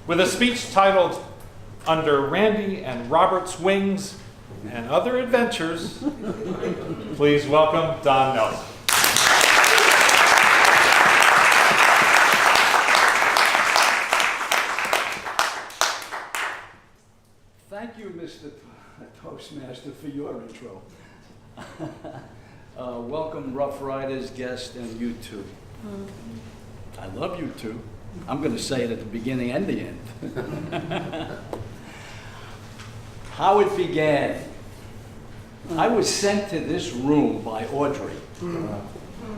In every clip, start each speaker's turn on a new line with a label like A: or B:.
A: with a speech titled Under Rande and Robert's Wings and Other Adventures. Please welcome Don Nelson.
B: Thank you, Mr. Toastmaster, for your intro. Welcome, Rough Riders, guests, and you too. I love you too. I'm going to say it at the beginning and the end. How it began. I was sent to this room by Audrey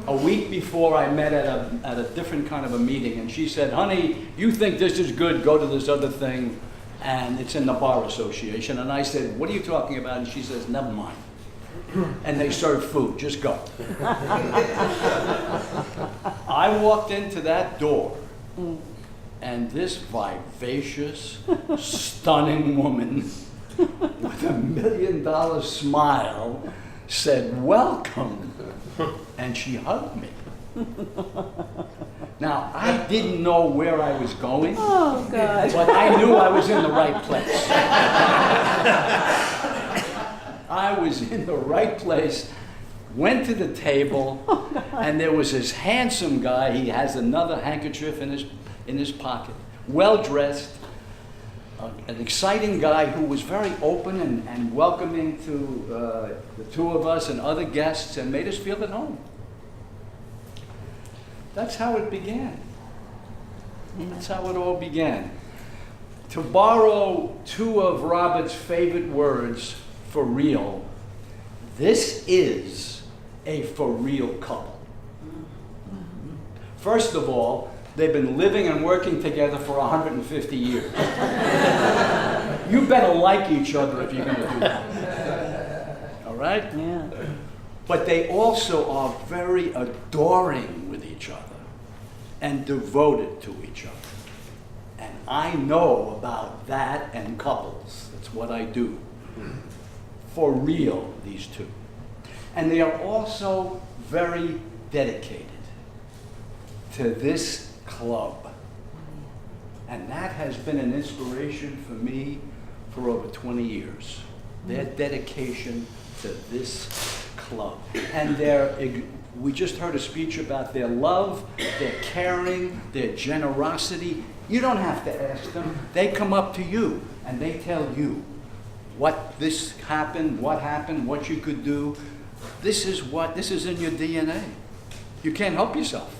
B: a week before I met at a different kind of a meeting, and she said, honey, you think this is good, go to this other thing, and it's in the Bar Association. And I said, what are you talking about? And she says, never mind. And they serve food, just go. I walked into that door, and this vivacious, stunning woman with a $1 million smile said, welcome, and she hugged me. Now, I didn't know where I was going,
C: Oh, God.
B: but I knew I was in the right place. I was in the right place, went to the table, and there was this handsome guy. He has another handkerchief in his pocket, well-dressed, an exciting guy who was very open and welcoming to the two of us and other guests and made us feel at home. That's how it began. That's how it all began. To borrow two of Robert's favorite words, for real, this is a for real couple. First of all, they've been living and working together for 150 years. You better like each other if you're going to do that. All right?
C: Yeah.
B: But they also are very adoring with each other and devoted to each other. And I know about that and couples. That's what I do. For real, these two. And they are also very dedicated to this club. And that has been an inspiration for me for over 20 years. Their dedication to this club. And we just heard a speech about their love, their caring, their generosity. You don't have to ask them. They come up to you and they tell you what happened, what you could do. This is in your DNA. You can't help yourself.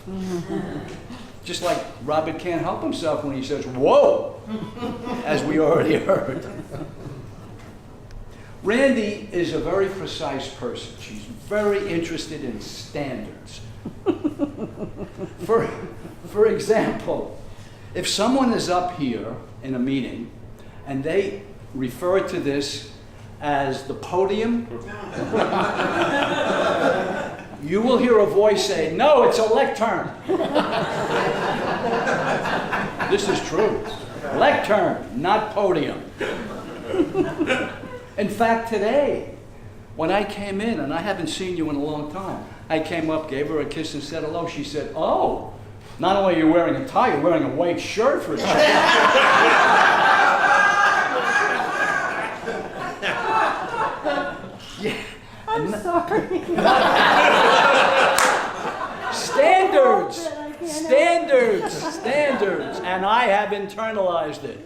B: Just like Robert can't help himself when he says, whoa, as we already heard. Rande is a very precise person. She's very interested in standards. For example, if someone is up here in a meeting and they refer to this as the podium, you will hear a voice say, no, it's a lectern. This is true. Lectern, not podium. In fact, today, when I came in, and I haven't seen you in a long time, I came up, gave her a kiss, and said hello. She said, oh, not only are you wearing a tie, you're wearing a white shirt for a change. Yeah.
C: I'm sorry.
B: Standards. And I have internalized it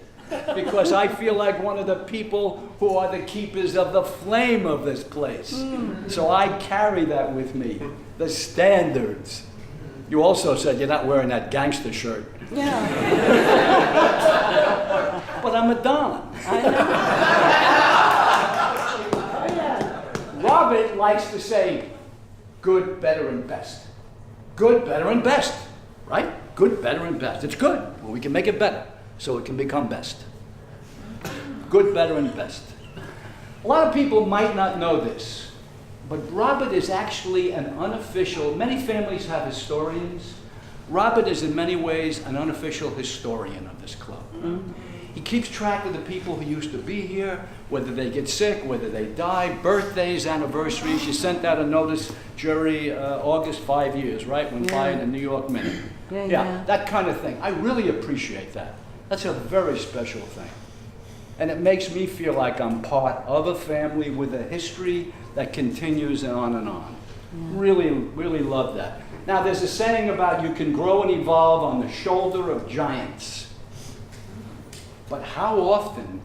B: because I feel like one of the people who are the keepers of the flame of this place. So I carry that with me, the standards. You also said you're not wearing that gangster shirt.
C: Yeah.
B: But I'm a Don.
C: I know.
B: Robert likes to say, good, better, and best. Good, better, and best. Right? Good, better, and best. It's good. Well, we can make it better so it can become best. Good, better, and best. A lot of people might not know this, but Robert is actually an unofficial, many families have historians. Robert is in many ways an unofficial historian of this club. He keeps track of the people who used to be here, whether they get sick, whether they die, birthdays, anniversaries. You sent out a notice, Jerry, August 5 years, right? Went by in the New York Minute.
C: Yeah,
B: That kind of thing. I really appreciate that. That's a very special thing. And it makes me feel like I'm part of a family with a history that continues on and on. Really, really love that. Now, there's a saying about you can grow and evolve on the shoulder of giants. But how often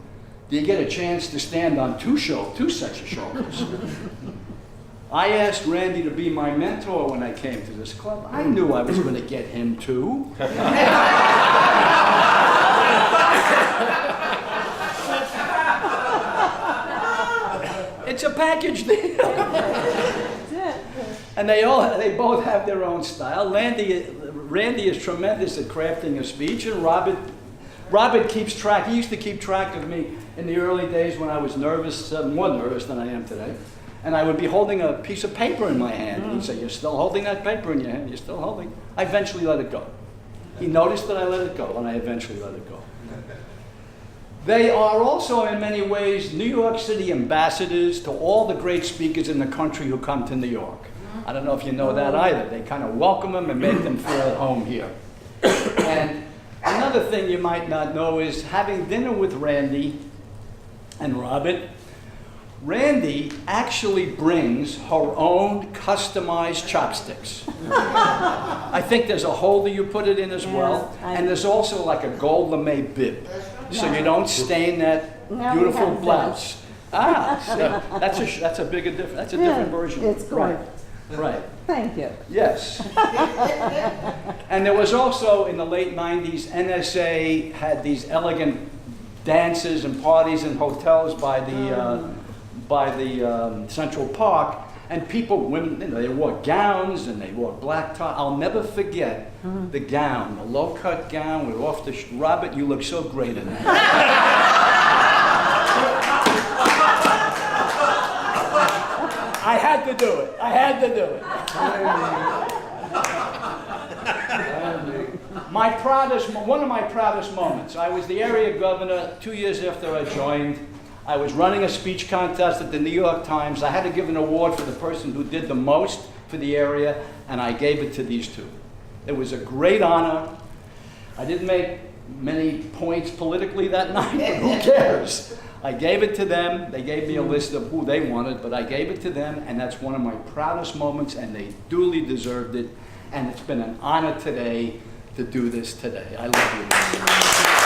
B: do you get a chance to stand on two sets of shoulders? I asked Randy to be my mentor when I came to this club. I knew I was going to get him too. It's a package deal. And they both have their own style. Randy is tremendous at crafting a speech, and Robert keeps track. He used to keep track of me in the early days when I was nervous, more nervous than I am today. And I would be holding a piece of paper in my hand. And he'd say, "You're still holding that paper in your hand. You're still holding." I eventually let it go. He noticed that I let it go, and I eventually let it go. They are also, in many ways, New York City ambassadors to all the great speakers in the country who come to New York. I don't know if you know that either. They kind of welcome them and make them feel at home here. And another thing you might not know is having dinner with Randy and Robert, Randy actually brings her own customized chopsticks. I think there's a holder you put it in as well, and there's also like a gold lame bib, so you don't stain that beautiful blouse. So that's a bigger difference. That's a different version.
C: It's good.
B: Right.
C: Thank you.
B: Yes. And there was also, in the late 90s, NSA had these elegant dances and parties in hotels by the Central Park, and women, they wore gowns and they wore black tie. I'll never forget the gown, the low-cut gown with off the Robert, you look so great in that. I had to do it. I had to do it. One of my proudest moments, I was the area governor 2 years after I joined. I was running a speech contest at the New York Times. I had to give an award for the person who did the most for the area, and I gave it to these two. It was a great honor. I didn't make many points politically that night, but who cares? I gave it to them. They gave me a list of who they wanted, but I gave it to them, and that's one of my proudest moments, and they duly deserved it. And it's been an honor today to do this today. I love you.